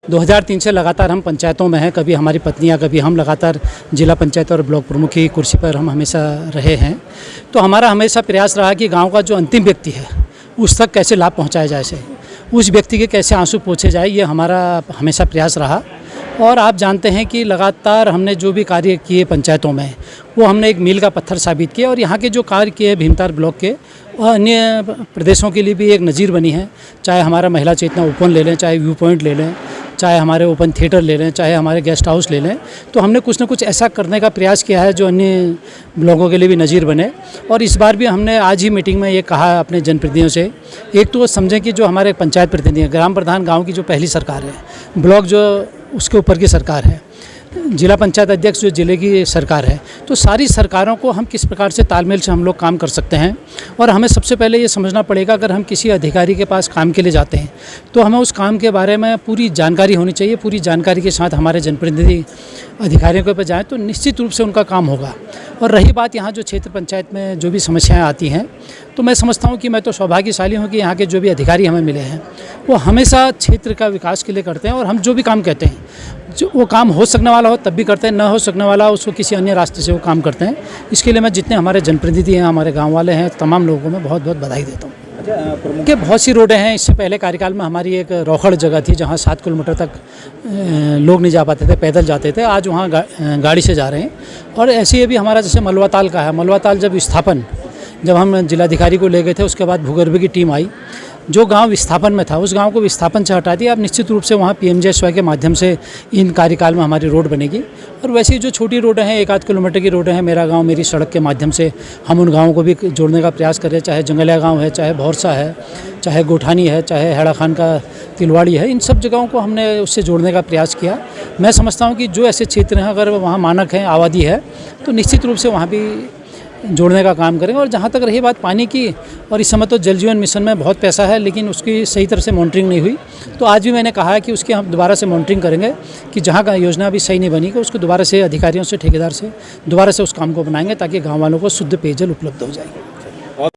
2003 से लगातार हम पंचायतों में हैं। कभी हमारी पत्नियां, कभी हम लगातार जिला पंचायत और ब्लॉक प्रमुख की कुर्सी पर हम हमेशा रहे हैं। तो हमारा हमेशा प्रयास रहा कि गांव का जो अंतिम व्यक्ति है उस तक कैसे लाभ पहुंचाया जाए, उस व्यक्ति के कैसे आंसू पोंछे जाए, ये हमारा हमेशा प्रयास रहा। और आप जानते हैं कि लगातार हमने जो भी कार्य किए पंचायतों में, वो हमने एक मील का पत्थर साबित किया। और यहाँ के जो कार्य किए भीमताल ब्लॉक के, वह अन्य प्रदेशों के लिए भी एक नज़ीर बनी है। चाहे हमारा महिला चेतना ओपन ले लें, चाहे व्यू पॉइंट ले लें, चाहे हमारे ओपन थिएटर ले लें, चाहे हमारे गेस्ट हाउस ले लें, तो हमने कुछ न कुछ ऐसा करने का प्रयास किया है जो अन्य ब्लॉकों के लिए भी नज़ीर बने। और इस बार भी हमने आज ही मीटिंग में ये कहा अपने जनप्रतिनिधियों से, एक तो वो समझें कि जो हमारे पंचायत प्रतिनिधि हैं, ग्राम प्रधान गाँव की जो पहली सरकार है, ब्लॉक जो उसके ऊपर की सरकार है, जिला पंचायत अध्यक्ष जो जिले की सरकार है, तो सारी सरकारों को हम किस प्रकार से तालमेल से हम लोग काम कर सकते हैं। और हमें सबसे पहले ये समझना पड़ेगा, अगर हम किसी अधिकारी के पास काम के लिए जाते हैं तो हमें उस काम के बारे में पूरी जानकारी होनी चाहिए। पूरी जानकारी के साथ हमारे जनप्रतिनिधि अधिकारियों के पास जाएँ तो निश्चित रूप से उनका काम होगा। और रही बात यहाँ जो क्षेत्र पंचायत में जो भी समस्याएँ आती हैं, तो मैं समझता हूँ कि मैं तो सौभाग्यशाली हूँ कि यहाँ के जो भी अधिकारी हमें मिले हैं वो हमेशा क्षेत्र का विकास के लिए करते हैं। और हम जो भी काम कहते हैं, जो वो काम हो सकने वाला हो तब भी करते हैं, ना हो सकने वाला हो उसको किसी अन्य रास्ते से वो काम करते हैं। इसके लिए मैं जितने हमारे जनप्रतिनिधि हैं, हमारे गांव वाले हैं, तमाम लोगों को मैं बहुत बहुत बधाई देता हूँ। कि बहुत सी रोडें हैं। इससे पहले कार्यकाल में हमारी एक रोखड़ जगह थी जहाँ 7 किलोमीटर तक लोग नहीं जा पाते थे, पैदल जाते थे। आज वहाँ गाड़ी से जा रहे हैं। और ऐसे ही अभी हमारा जैसे मलवाताल का है, मलवाताल जब हम जिलाधिकारी को ले गए थे, उसके बाद भूगर्भ की टीम आई, जो गांव विस्थापन में था उस गांव को विस्थापन से हटा दिया। अब निश्चित रूप से वहाँ PMJSY के माध्यम से इन कार्यकाल में हमारी रोड बनेगी। और वैसे ही जो छोटी रोडें हैं, 1-8 किलोमीटर की रोडें हैं, मेरा गांव मेरी सड़क के माध्यम से हम उन गाँवों को भी जोड़ने का प्रयास कर रहे हैं। चाहे जंगलिया गाँव है, चाहे भौरसा है, चाहे गोठानी है, चाहे हैड़ा खान का तिलवाड़ी है, इन सब जगहों को हमने उससे जोड़ने का प्रयास किया। मैं समझता हूँ कि जो ऐसे क्षेत्र हैं, अगर वहाँ मानक हैं, आबादी है, तो निश्चित रूप से वहाँ भी जोड़ने का काम करेंगे। और जहाँ तक रही बात पानी की, और इस समय तो जल जीवन मिशन में बहुत पैसा है, लेकिन उसकी सही तरह से मॉनिटरिंग नहीं हुई। तो आज भी मैंने कहा है कि उसकी हम दोबारा से मॉनिटरिंग करेंगे कि जहाँ का योजना अभी सही नहीं बनी, कि उसको दोबारा से अधिकारियों से, ठेकेदार से दोबारा से उस काम को बनाएंगे ताकि गाँव वालों को शुद्ध पेयजल उपलब्ध हो जाए।